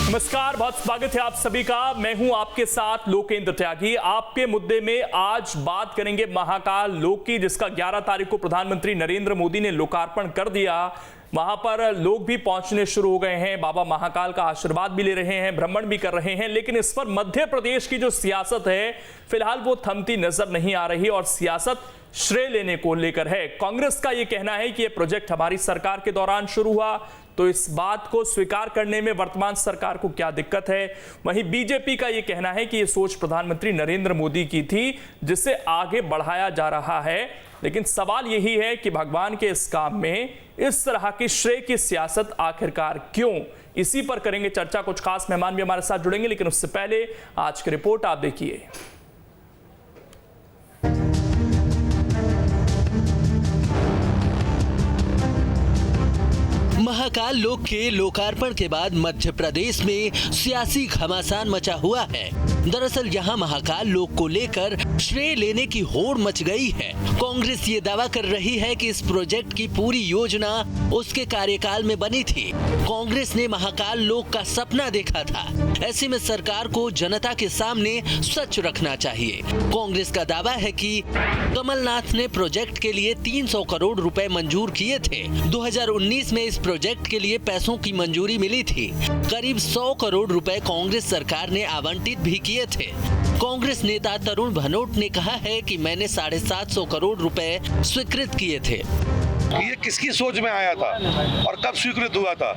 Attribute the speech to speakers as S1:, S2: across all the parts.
S1: नमस्कार, बहुत स्वागत है आप सभी का। मैं हूं आपके साथ लोकेंद्र त्यागी। आपके मुद्दे में आज बात करेंगे महाकाल लोक की, जिसका 11 तारीख को प्रधानमंत्री नरेंद्र मोदी ने लोकार्पण कर दिया। वहां पर लोग भी पहुंचने शुरू हो गए हैं, बाबा महाकाल का आशीर्वाद भी ले रहे हैं, भ्रमण भी कर रहे हैं। लेकिन इस पर मध्य प्रदेश की जो सियासत है फिलहाल वो थमती नजर नहीं आ रही और सियासत श्रेय लेने को लेकर है। कांग्रेस का यह कहना है कि यह प्रोजेक्ट हमारी सरकार के दौरान शुरू हुआ, तो इस बात को स्वीकार करने में वर्तमान सरकार को क्या दिक्कत है। वहीं बीजेपी का यह कहना है कि यह सोच प्रधानमंत्री नरेंद्र मोदी की थी, जिसे आगे बढ़ाया जा रहा है। लेकिन सवाल यही है कि भगवान के इस काम में इस तरह की श्रेय की सियासत आखिरकार क्यों। इसी पर करेंगे चर्चा। कुछ खास मेहमान भी हमारे साथ जुड़ेंगे, लेकिन उससे पहले आज की रिपोर्ट आप देखिए।
S2: महाकाल लोक के लोकार्पण के बाद मध्य प्रदेश में सियासी घमासान मचा हुआ है। दरअसल यहां महाकाल लोक को लेकर श्रेय लेने की होड़ मच गई है। कांग्रेस ये दावा कर रही है कि इस प्रोजेक्ट की पूरी योजना उसके कार्यकाल में बनी थी। कांग्रेस ने महाकाल लोक का सपना देखा था। ऐसे में सरकार को जनता के सामने सच रखना चाहिए। कांग्रेस का दावा है कि कमलनाथ ने प्रोजेक्ट के लिए 300 करोड़ रुपए मंजूर किए थे। 2019 में इस प्रोजेक्ट के लिए पैसों की मंजूरी मिली थी। करीब 100 करोड़ रुपए कांग्रेस सरकार ने आवंटित भी किए थे। कांग्रेस नेता तरुण भनोट ने कहा है कि मैंने 750 करोड़ रुपए स्वीकृत किए थे।
S3: ये किसकी सोच में आया था और कब स्वीकृत हुआ था?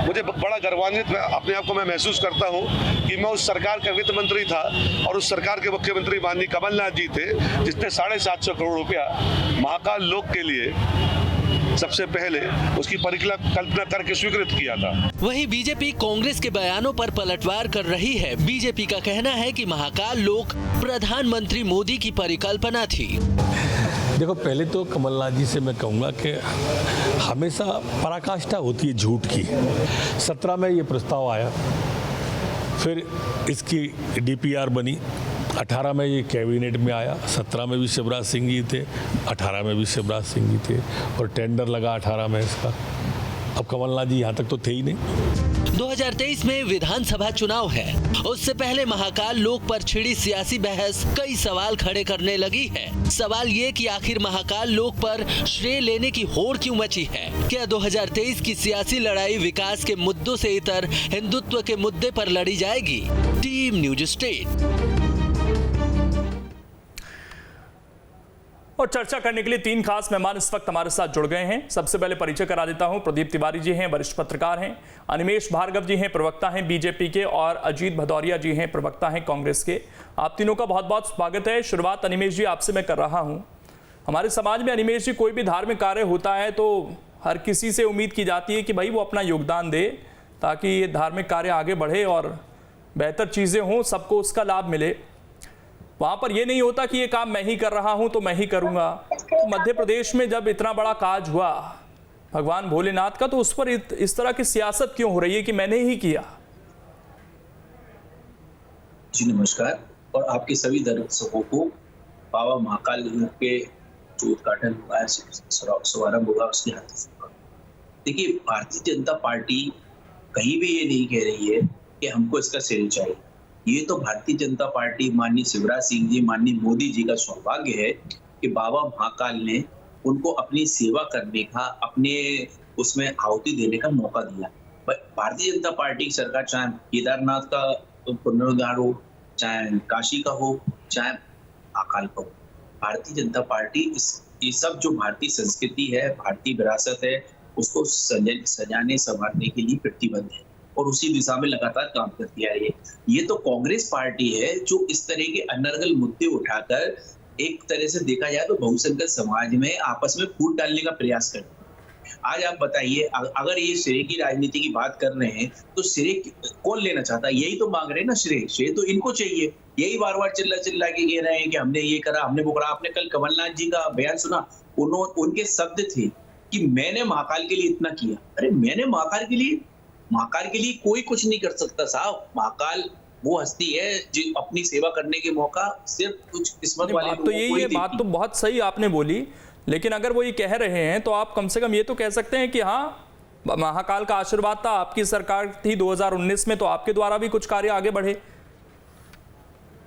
S3: मुझे बड़ा गर्वान्वित अपने आप को मैं महसूस करता हूँ कि मैं उस सरकार का वित्त मंत्री था और उस सरकार के मुख्यमंत्री माननीय कमलनाथ जी थे, जिसने 750 करोड़ रुपया महाकाल लोक के लिए सबसे पहले उसकी परिकल्पना करके स्वीकृत किया था।
S2: वहीं बीजेपी कांग्रेस के बयानों पर पलटवार कर रही है। बीजेपी का कहना है कि महाकाल लोक प्रधानमंत्री मोदी की परिकल्पना थी।
S4: देखो, पहले तो कमलनाथ जी से मैं कहूँगा कि हमेशा पराकाष्ठा होती है झूठ की। 17 में ये प्रस्ताव आया, फिर इसकी डीपीआर बनी, 18 में ये कैबिनेट में आया, 17 में भी शिवराज सिंह जी थे, 18 में भी शिवराज सिंह जी थे और टेंडर लगा 18 में इसका। अब कमलनाथ जी यहाँ तक तो थे ही नहीं।
S2: 2023 में विधानसभा चुनाव है। उससे पहले महाकाल लोक पर छिड़ी सियासी बहस कई सवाल खड़े करने लगी है। सवाल ये कि आखिर महाकाल लोक पर श्रेय लेने की होड़ क्यों मची है। क्या 2023 की सियासी लड़ाई विकास के मुद्दों से इतर हिंदुत्व के मुद्दे पर लड़ी जाएगी? Team news state.
S1: और चर्चा करने के लिए 3 खास मेहमान इस वक्त हमारे साथ जुड़ गए हैं। सबसे पहले परिचय करा देता हूं। प्रदीप तिवारी जी हैं, वरिष्ठ पत्रकार हैं। अनिमेश भार्गव जी हैं, प्रवक्ता हैं बीजेपी के। और अजीत भदौरिया जी हैं, प्रवक्ता हैं कांग्रेस के। आप तीनों का बहुत बहुत स्वागत है। शुरुआत अनिमेश जी आपसे मैं कर रहा हूं। हमारे समाज में अनिमेश जी कोई भी धार्मिक कार्य होता है तो हर किसी से उम्मीद की जाती है कि भाई वो अपना योगदान दे, ताकि ये धार्मिक कार्य आगे बढ़े और बेहतर चीज़ें हों, सबको उसका लाभ मिले। वहां पर यह नहीं होता कि ये काम मैं ही कर रहा हूं तो मैं ही करूंगा। तो मध्य प्रदेश में जब इतना बड़ा काज हुआ भगवान भोलेनाथ का, तो उस पर इस तरह की सियासत क्यों हो रही है कि मैंने ही किया?
S5: जी नमस्कार, और आपके सभी दर्शकों को बाबा महाकाल के जो उद्घाटन हुआ है, शुभारंभ होगा, उसकी हार्दिक शुभकामनाएं। देखिए, भारतीय जनता पार्टी कहीं भी ये नहीं कह रही है कि हमको इसका श्रेय चाहिए। ये तो भारतीय जनता पार्टी, माननीय शिवराज सिंह जी, माननीय मोदी जी का सौभाग्य है कि बाबा महाकाल ने उनको अपनी सेवा करने का, अपने उसमें आहुति देने का मौका दिया। भारतीय जनता पार्टी की सरकार, चाहे केदारनाथ का पुनरुद्धार हो, चाहे काशी का हो, चाहे महाकाल का हो, भारतीय जनता पार्टी ये सब जो भारतीय संस्कृति है, भारतीय विरासत है, उसको सजाने संवारने के लिए प्रतिबद्ध है और उसी दिशा में लगातार काम करती आ रही है। ये तो कांग्रेस पार्टी है जो इस तरह के अनर्गल मुद्दे उठाकर एक तरह से देखा जाए तो बहुसंख्यक समाज में आपस में फूट डालने का प्रयास करती है। आज आप बताइए, अगर ये श्रेय की राजनीति की बात कर रहे हैं तो श्रेय कौन लेना चाहता है? यही तो मांग रहे हैं ना, श्रेय तो इनको चाहिए। यही बार बार चिल्ला के कह रहे हैं कि हमने ये करा, हमने वो करा। आपने कल कमलनाथ जी का बयान सुना, उनके शब्द थे कि मैंने महाकाल के लिए इतना किया। अरे मैंने महाकाल के लिए कोई कुछ नहीं कर सकता साहब। महाकाल वो हस्ती है जो अपनी सेवा करने के मौका सिर्फ कुछ किस्मत वाले लोगों को ही देती है।
S1: बात तो बहुत सही आपने बोली, लेकिन अगर वो ये कह रहे हैं तो आप कम से कम ये तो कह सकते हैं कि हाँ, महाकाल का आशीर्वाद था, आपकी सरकार थी 2019 में, तो आपके द्वारा भी कुछ कार्य आगे बढ़े।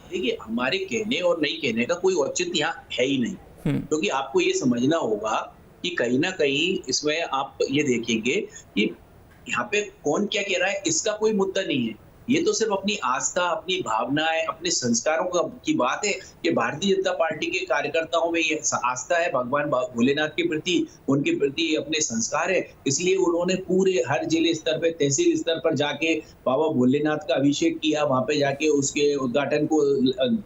S5: देखिए, हमारे कहने और नहीं कहने का कोई औचित्य यहाँ है ही नहीं, क्योंकि आपको ये समझना होगा कि कहीं ना कहीं इसमें आप ये देखेंगे कि यहाँ पे कौन क्या कह रहा है, इसका कोई मुद्दा नहीं है। ये तो सिर्फ अपनी आस्था, अपनी भावनाएं, अपने संस्कारों की बात है कि भारतीय जनता पार्टी के कार्यकर्ताओं में ये आस्था है भगवान भोलेनाथ के प्रति, उनके प्रति अपने संस्कार है, इसलिए उन्होंने पूरे हर जिले स्तर पे, तहसील स्तर पर जाके बाबा भोलेनाथ का अभिषेक किया, वहां पे जाके उसके उद्घाटन को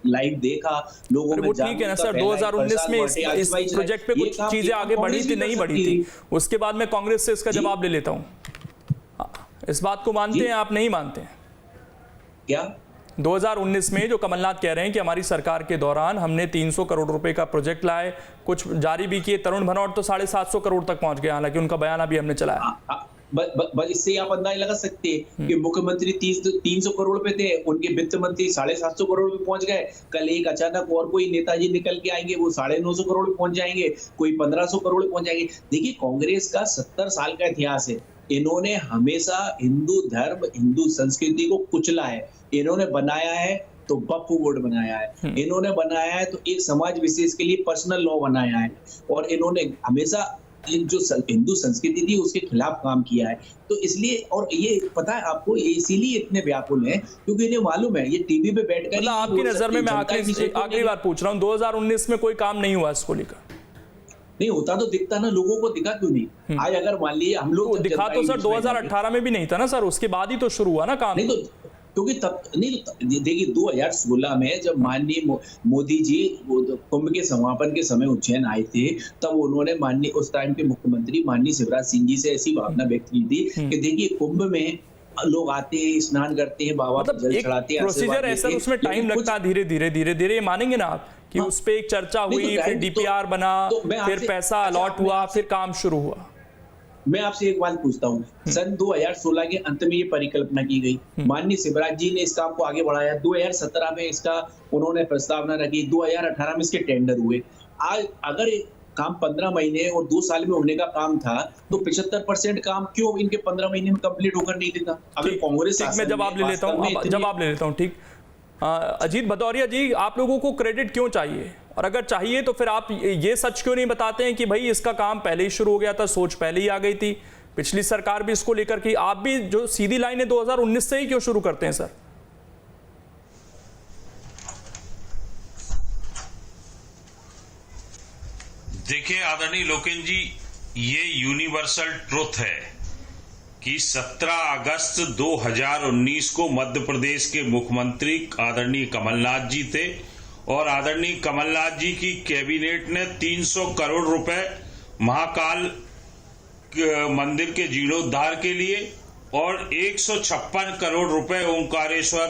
S5: लाइव देखा, लोगों में।
S1: ठीक है ना सर, 2019 में इस प्रोजेक्ट पे कुछ चीजें आगे बढ़ी थी, नहीं बढ़ी थी, उसके बाद मैं कांग्रेस से इसका जवाब ले लेता हूँ। इस बात को मानते हैं आप, नहीं मानते हैं?
S5: क्या
S1: 2019 में जो कमलनाथ कह रहे हैं कि हमारी सरकार के दौरान हमने 300 करोड़ रुपए का प्रोजेक्ट लाए, कुछ जारी भी किए, तरुण भनोट तो 750 करोड़ तक पहुंच गया, हालांकि उनका बयान अभी हमने चलाया।
S5: बस इससे आप अंदाजा लगा सकते हैं कि मुख्यमंत्री 300 करोड़ पे थे, उनके वित्त मंत्री 750 करोड़ पे पहुंच गए। कल एक अचानक और कोई नेताजी निकल के आएंगे, वो 950 करोड़ पे पहुंच जाएंगे, कोई 1500 करोड़ पे पहुंच जाएंगे। देखिए, कांग्रेस का 70 साल का इतिहास है, इन्होंने हमेशा हिंदू धर्म, हिंदू संस्कृति को कुचला है। इन्होंने बनाया है तो वक्फ बोर्ड बनाया है, इन्होंने बनाया है तो एक समाज विशेष के लिए पर्सनल लॉ बनाया है, और इन्होंने हमेशा जो हिंदू संस्कृति थी उसके खिलाफ काम किया है। तो इसलिए, और ये पता है आपको, इसीलिए इतने व्याकुल हैं क्योंकि इन्हें मालूम है ये टीवी पे बैठकर।
S1: मतलब आपकी नजर में, मैं आखिरी बार पूछ रहा हूँ, 2019 में कोई काम नहीं हुआ इसको लेकर?
S5: नहीं होता तो दिखता ना, लोगों को दिखा क्यों नहीं? आज अगर मान लीजिए हम लोग
S1: तो दिखा तो सर 2018 में भी नहीं था ना सर, उसके बाद ही तो शुरू हुआ ना काम।
S5: नहीं तो क्योंकि तब नहीं, देखिए 2016 में जब माननीय मोदी जी कुंभ के समापन के समय उज्जैन आए थे, तब उन्होंने माननीय उस टाइम के मुख्यमंत्री माननीय शिवराज सिंह जी से ऐसी भावना व्यक्त की थी कि देखिए कुंभ में लोग आते हैं, स्नान करते हैं, बाबा को जल चढ़ाते हैं,
S1: प्रोसीजर ऐसा, उसमें टाइम लगता है, धीरे धीरे ये मानेंगे ना आप कि उस पे एक चर्चा हुई, फिर डीपीआर बना, फिर पैसा अलॉट हुआ, फिर काम शुरू हुआ।
S5: मैं आपसे एक बात पूछता हूँ, सन 2016 के अंत में ये परिकल्पना की गई, माननीय शिवराज जी ने इस काम को आगे बढ़ाया, 2017 में इसका उन्होंने प्रस्तावना रखी, 2018 में इसके टेंडर हुए। आज अगर काम 15 महीने और 2 साल में होने का काम था, तो 75% काम क्यों इनके 15 महीने में कंप्लीट होकर नहीं देता? अगर कांग्रेस,
S1: मैं जवाब ले लेता हूँ, ठीक। अजीत भदौरिया जी, आप लोगों को क्रेडिट क्यों चाहिए, और अगर चाहिए तो फिर आप ये सच क्यों नहीं बताते हैं कि भाई इसका काम पहले ही शुरू हो गया था, सोच पहले ही आ गई थी, पिछली सरकार भी इसको लेकर की, आप भी जो सीधी लाइन है 2019 से ही क्यों शुरू करते हैं सर?
S6: देखिए आदरणीय लोकेन जी, ये यूनिवर्सल ट्रुथ है कि 17 अगस्त 2019 को मध्य प्रदेश के मुख्यमंत्री आदरणीय कमलनाथ जी थे, और आदरणीय कमलनाथ जी की कैबिनेट ने 300 करोड़ रुपए महाकाल मंदिर के जीर्णोद्धार के लिए और 156 करोड़ रुपए ओंकारेश्वर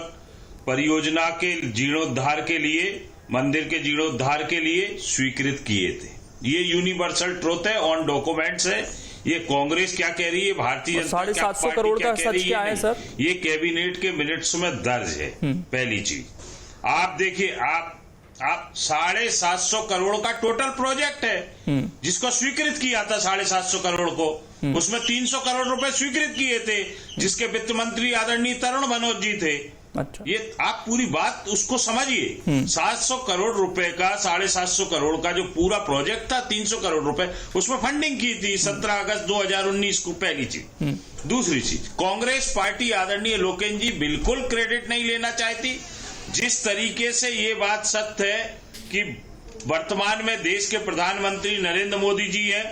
S6: परियोजना के जीर्णोद्धार के लिए, मंदिर के जीर्णोद्धार के लिए स्वीकृत किए थे। ये यूनिवर्सल ट्रुथ है, ऑन डॉक्यूमेंट्स है। ये कांग्रेस क्या कह रही है, भारतीय जनता
S1: 750 करोड़ का सच क्या है सर?
S6: ये कैबिनेट के मिनट्स में दर्ज है। पहली चीज आप देखिए, आप 750 करोड़ का टोटल प्रोजेक्ट है जिसको स्वीकृत किया था 750 करोड़ को, उसमें 300 करोड़ रुपए स्वीकृत किए थे, जिसके वित्त मंत्री आदरणीय तरुण भनोट जी थे।
S1: अच्छा,
S6: ये आप पूरी बात उसको समझिए। 700 करोड़ रुपए का 750 करोड़ का जो पूरा प्रोजेक्ट था, 300 करोड़ रुपए उसमें फंडिंग की थी 17 अगस्त 2019 को। पहली चीज। दूसरी चीज, कांग्रेस पार्टी आदरणीय लोकेन जी बिल्कुल क्रेडिट नहीं लेना चाहती। जिस तरीके से ये बात सत्य है कि वर्तमान में देश के प्रधानमंत्री नरेंद्र मोदी जी हैं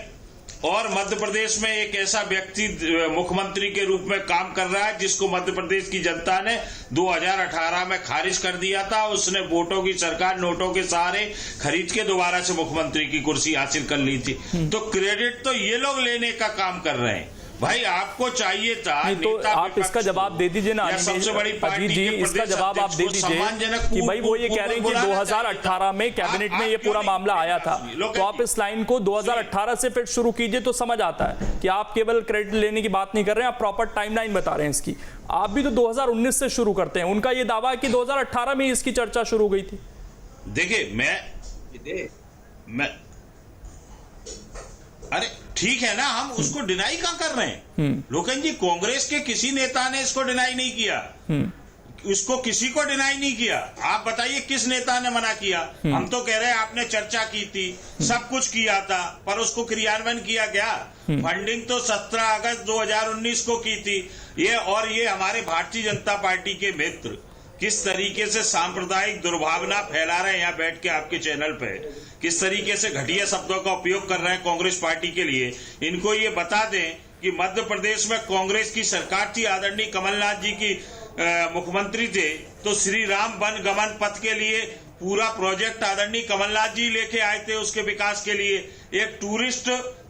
S6: और मध्य प्रदेश में एक ऐसा व्यक्ति मुख्यमंत्री के रूप में काम कर रहा है जिसको मध्य प्रदेश की जनता ने 2018 में खारिज कर दिया था। उसने वोटों की सरकार नोटों के सहारे खरीद के दोबारा से मुख्यमंत्री की कुर्सी हासिल कर ली थी। तो क्रेडिट तो ये लोग लेने का काम कर रहे हैं। भाई आपको चाहिए था,
S1: तो आप इसका जवाब दे दीजिए ना
S6: सबसे बड़ी
S1: अजीत जी, इसका जवाब आप दे दीजिए कि भाई वो ये कह रहे हैं कि 2018 में कैबिनेट में ये पूरा मामला आया था, तो आप इस लाइन को 2018 से फिर शुरू कीजिए तो समझ आता है कि आप केवल क्रेडिट लेने की बात नहीं कर रहे हैं, आप प्रॉपर टाइमलाइन बता रहे हैं इसकी। आप भी तो 2019 से शुरू करते हैं, उनका ये दावा है कि 2018 में इसकी चर्चा शुरू हो गई थी।
S6: देखिए मैं अरे ठीक है ना, हम उसको डिनाई कहां कर रहे हैं? लोकेन जी, कांग्रेस के किसी नेता ने इसको डिनाई नहीं किया, उसको किसी को डिनाई नहीं किया। आप बताइए किस नेता ने मना किया? हम तो कह रहे हैं आपने चर्चा की थी, सब कुछ किया था, पर उसको क्रियान्वयन किया गया? फंडिंग तो 17 अगस्त 2019 को की थी। ये हमारे भारतीय जनता पार्टी के मित्र किस तरीके से सांप्रदायिक दुर्भावना फैला रहे हैं यहाँ बैठ के आपके चैनल पे, किस तरीके से घटिया शब्दों का उपयोग कर रहे हैं कांग्रेस पार्टी के लिए। इनको ये बता दें कि मध्य प्रदेश में कांग्रेस की सरकार थी, आदरणीय कमलनाथ जी की मुख्यमंत्री थे, तो श्री राम वन गमन पथ के लिए पूरा प्रोजेक्ट आदरणीय कमलनाथ जी लेके आए थे उसके विकास के लिए। एक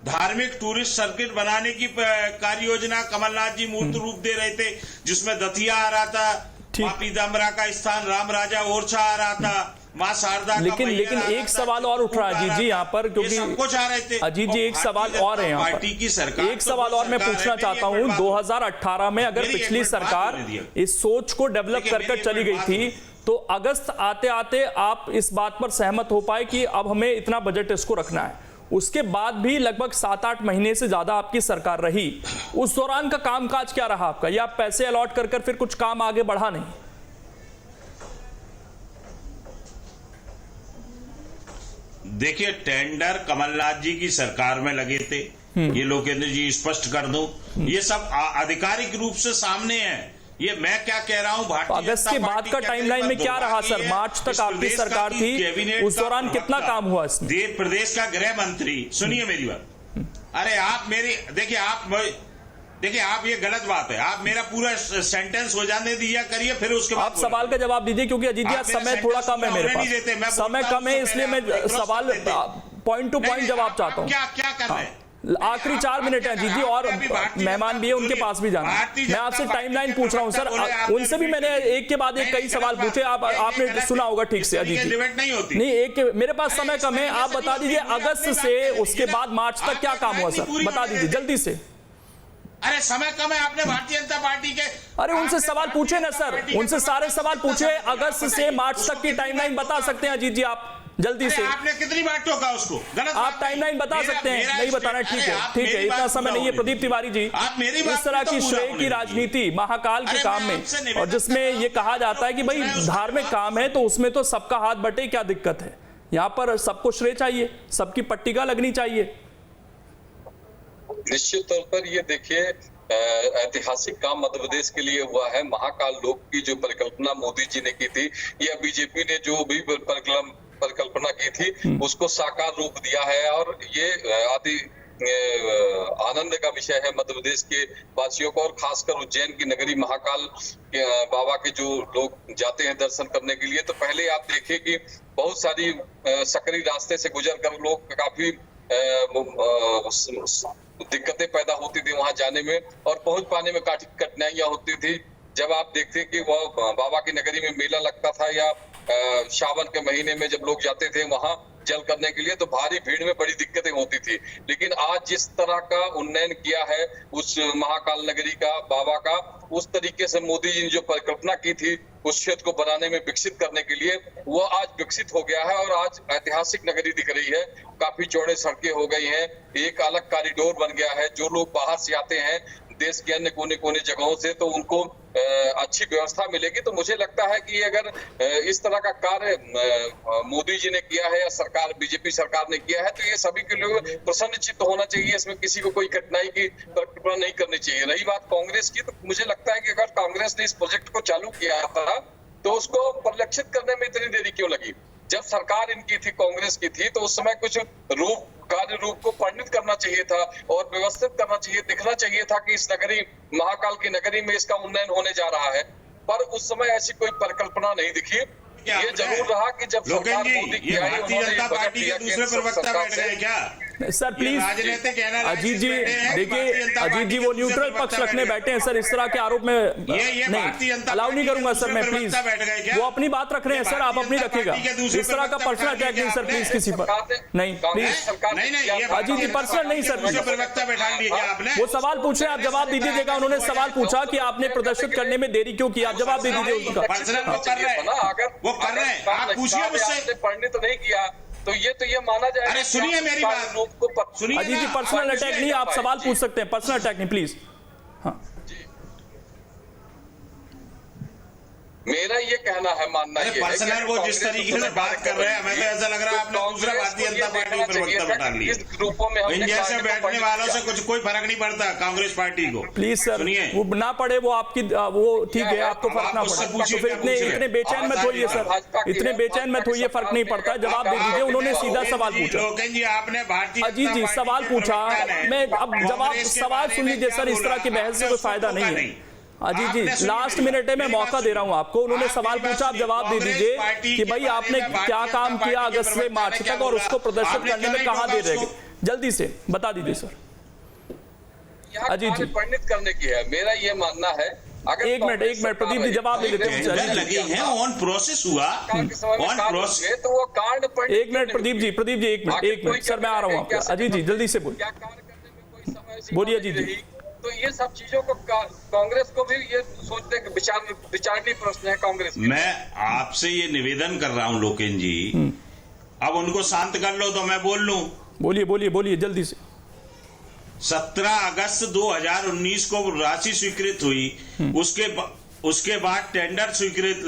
S6: धार्मिक टूरिस्ट सर्किट बनाने की कार्य योजना कमलनाथ जी मूर्त रूप दे रहे थे, जिसमें दतिया आ रहा था, मां पीताम्बरा का स्थान, राम राजा ओरछा आ रहा था, मां शारदा का
S1: लेकिन एक सवाल और उठ रहा है अजीत जी यहाँ पर, क्योंकि
S6: सब कुछ आ रहे थे।
S1: अजीत जी एक सवाल और है यहाँ पर,
S6: पार्टी की सरकार,
S1: एक सवाल और मैं पूछना चाहता हूँ। 2018 में अगर पिछली सरकार इस सोच को डेवलप कर चली गई थी, तो अगस्त आते आते आप इस बात पर सहमत हो पाए कि अब हमें इतना बजट इसको रखना है। उसके बाद भी लगभग 7-8 महीने से ज्यादा आपकी सरकार रही, उस दौरान का कामकाज क्या रहा आपका? या आप पैसे अलॉट कर फिर कुछ काम आगे बढ़ा नहीं?
S6: देखिए, टेंडर कमलनाथ जी की सरकार में लगे थे, ये लोकेंद्र जी स्पष्ट कर दूं, ये सब आधिकारिक रूप से सामने है। ये मैं क्या कह रहा हूं, भारतीय
S1: अगस्त के बाद का टाइमलाइन में क्या रहा सर? मार्च तक आपकी सरकार थी, उस दौरान कितना काम हुआ इसमें?
S6: प्रदेश का गृह मंत्री, सुनिए मेरी बात, अरे आप मेरी देखिए आप ये गलत बात है, आप मेरा पूरा सेंटेंस हो जाने दिया करिए, फिर उसके बाद
S1: आप सवाल का जवाब दीजिए, क्योंकि अजीत जी समय थोड़ा कम है मेरे पास, समय कम है, इसलिए मैं सवाल पॉइंट टू पॉइंट जवाब चाहता हूँ।
S6: क्या कर रहे हैं?
S1: आखिरी 4 मिनट है अजीत जी, और मेहमान भी है, उनके पास भी जाना है। मैं आपसे टाइमलाइन पूछ रहा हूं सर, उनसे भी मैंने एक के बाद एक कई सवाल पूछे, आपने सुना होगा ठीक से अजीत जी। नहीं, एक मेरे पास समय कम है, आप बता दीजिए अगस्त से उसके बाद मार्च तक क्या काम हुआ सर, बता दीजिए जल्दी से।
S6: अरे समय कम है, आपने भारतीय जनता पार्टी के,
S1: अरे उनसे सवाल पूछे ना सर, उनसे सारे सवाल पूछे, अगस्त से मार्च तक की टाइमलाइन बता सकते हैं अजीत जी आप जल्दी से?
S6: आपने कितनी बार टोका उसको? गलत
S1: आप टाइमलाइन बता सकते हैं, नहीं बताना ठीक है, इतना समय नहीं है। प्रदीप तिवारी जी, इस तरह की श्रेय की राजनीति महाकाल के काम में, और जिसमें ये कहा जाता है कि भाई धार्मिक काम है तो उसमें तो सबका हाथ बटे, क्या दिक्कत है? यहाँ पर सबको श्रेय चाहिए, सबकी पट्टिका लगनी चाहिए।
S7: निश्चित तौर पर ये देखिए, ऐतिहासिक काम मध्य प्रदेश के लिए हुआ है। महाकाल लोक की जो परिकल्पना मोदी जी ने की थी, या बीजेपी ने जो भी परिकल्पना की थी, उसको साकार रूप दिया है, और ये आनंद का विषय है मध्य प्रदेश के वासियों को, और खासकर उज्जैन की नगरी महाकाल बाबा के जो लोग जाते हैं दर्शन करने के लिए। तो पहले आप देखिए कि बहुत सारी सकरी रास्ते से गुजर कर लोग काफी दिक्कतें पैदा होती थी वहां जाने में, और पहुंच पाने में काफी कठिनाइयां होती थी। जब आप देखते कि वो बाबा की नगरी में मेला लगता था, या सावन के महीने में जब लोग जाते थे वहां जल करने के लिए, तो भारी भीड़ में बड़ी दिक्कतें होती थी। लेकिन आज जिस तरह का उन्नयन किया है उस महाकाल नगरी का, बाबा का, उस तरीके से मोदी जी ने जो परिकल्पना की थी उस क्षेत्र को बनाने में, विकसित करने के लिए, वो आज विकसित हो गया है, और आज ऐतिहासिक नगरी दिख रही है। काफी चौड़े सड़कें हो गई हैं, एक अलग कॉरिडोर बन गया है। जो लोग बाहर से आते हैं देश के अन्य कोने कोने जगहों से, तो उनको अच्छी व्यवस्था मिलेगी। तो मुझे लगता है कि अगर इस तरह का कार्य मोदी जी ने किया है या सरकार, बीजेपी सरकार ने किया है, तो ये सभी के लिए प्रसन्नचित्त होना चाहिए। इसमें किसी को कोई कठिनाई की कल्पना नहीं करनी चाहिए। रही बात कांग्रेस की, तो मुझे लगता है कि अगर कांग्रेस ने इस प्रोजेक्ट को चालू किया था, तो उसको परिलक्षित करने में इतनी देरी क्यों लगी? जब सरकार इनकी थी, कांग्रेस की थी, तो उस समय कुछ कार्य रूप को परिणित करना चाहिए था और व्यवस्थित करना चाहिए, दिखना चाहिए था कि इस नगरी, महाकाल की नगरी में इसका उन्नयन होने जा रहा है। पर उस समय ऐसी कोई परिकल्पना नहीं दिखी। ये जरूर रहा कि जब सरकार मोदी की आई, उन्होंने बजट दिया केंद्र सरकार से।
S1: सर प्लीज अजीत जी, देखिए अजीत जी वो न्यूट्रल पक्ष रखने बैठे हैं सर, इस तरह के आरोप में नहीं अलाउ नहीं करूंगा सर मैं, प्लीज। वो अपनी बात रख रहे हैं सर, आप अपनी रखिएगा। इस तरह का पर्सनल अटैक नहीं सर, प्लीज किसी पर नहीं, प्लीज अजीत जी पर्सनल नहीं सर। वो सवाल पूछ रहे हैं, आप जवाब दे दीजिएगा। उन्होंने सवाल पूछा कि आपने प्रदर्शित करने में देरी क्यों की, आप जवाब दे दीजिए उसका।
S7: वो कर रहे हैं, आप पूछिए मुझसे। परिणित नहीं किया तो ये माना जाए।
S6: अरे सुनिए मेरी बात, सुनिए
S1: अजीत जी,
S6: ना।
S1: पर्सनल अटैक नहीं, आप सवाल पूछ सकते हैं, पर्सनल अटैक नहीं प्लीज। हाँ,
S7: मेरा ये कहना है, मानना ये
S6: पर्सनल वो जिस तरीके से बात कर रहे हैं, हमें तो ऐसा लग रहा है आपने दूसरा भारतीय जनता पार्टी पर वक्तव्य डाल लिया।
S7: इस ग्रुपों में
S6: इन जैसे बैठने वालों से कुछ कोई फर्क नहीं पड़ता कांग्रेस पार्टी को।
S1: प्लीज सर, वो ना पड़े वो आपकी, वो ठीक है, आपको फर्क ना पड़े तो फिर इतने बेचैन मत होइए सर, इतने बेचैन मत होइए, फर्क नहीं पड़ता, जवाब दे दीजिए। उन्होंने सीधा सवाल पूछा।
S6: लोकेन जी, आपने भारतीय
S1: अजीत जी सवाल पूछा, मैं अब जवाब, सवाल सुन लीजिए सर, इस तरह की बहस से कोई फायदा नहीं है। अजीत जी, लास्ट मिनट है, मैं मौका दे रहा हूं आपको। उन्होंने सवाल पूछा, आप जवाब दे दीजिए कि भाई आपने क्या काम किया अगस्त से मार्च तक और उसको प्रदर्शित करने में कहां देर रह गई, जल्दी से बता दीजिए सर। अजीत जी,
S7: परिणित करने की है, मेरा ये मानना है।
S1: एक मिनट प्रदीप जी जवाब दे देते हैं।
S6: लगे हैं ऑन प्रोसेस हुआ, ऑन प्रोसेस,
S7: तो वो कांड पर।
S1: एक मिनट प्रदीप जी, एक मिनट सर, मैं आ रहा हूं आपको। अजीत जी जल्दी से बोलिए अजीत जी।
S7: तो ये सब चीजों को कांग्रेस को भी ये सोचने के विचारणीय प्रश्न है कांग्रेस।
S6: मैं आपसे ये निवेदन कर रहा हूं लोकेन जी, अब उनको शांत कर लो तो मैं बोल लूं।
S1: बोलिए जल्दी से।
S6: 17 अगस्त 2019 को राशि स्वीकृत हुई, उसके बाद टेंडर स्वीकृत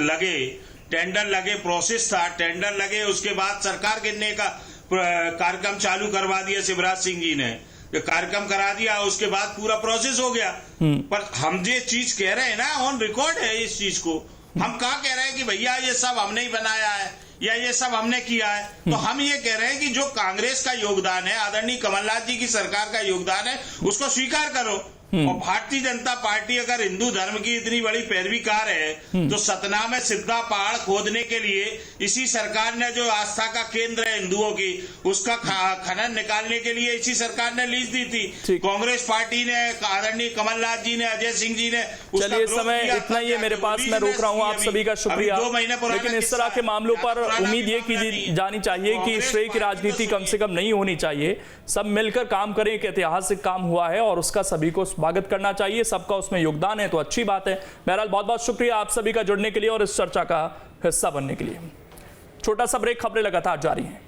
S6: टेंडर लगे, प्रोसेस था, टेंडर लगे, उसके बाद सरकार गिनने का कार्यक्रम चालू करवा दिया शिवराज सिंह जी ने, कार्यक्रम करा दिया, उसके बाद पूरा प्रोसेस हो गया। पर हम ये चीज कह रहे हैं ना, ऑन रिकॉर्ड है इस चीज को, हम क्या कह रहे हैं कि भैया ये सब हमने ही बनाया है या ये सब हमने किया है। तो हम ये कह रहे हैं कि जो कांग्रेस का योगदान है, आदरणीय कमलनाथ जी की सरकार का योगदान है, उसको स्वीकार करो। और भारतीय जनता पार्टी अगर हिंदू धर्म की इतनी बड़ी पैरवीकार है तो सतना में सिद्धा पहाड़ खोदने के लिए इसी सरकार ने, जो आस्था का केंद्र है हिंदुओं की, उसका खनन निकालने के लिए इसी सरकार ने लीज दी थी। कांग्रेस पार्टी ने, आदरणीय कमलनाथ जी ने, अजय सिंह जी ने।
S1: चलिए समय इतना ही है मेरे पास, मैं रोक रहा हूँ आप सभी का शुक्रिया। लेकिन इस तरह के मामलों पर उम्मीद ये की जानी चाहिए कि श्रेय की राजनीति कम से कम नहीं होनी चाहिए। सब मिलकर काम करें, एक ऐतिहासिक काम हुआ है और उसका सभी को स्वागत करना चाहिए, सबका उसमें योगदान है तो अच्छी बात है। बहरहाल बहुत बहुत शुक्रिया आप सभी का जुड़ने के लिए और इस चर्चा का हिस्सा बनने के लिए। छोटा सा ब्रेक, खबरें लगातार जारी हैं।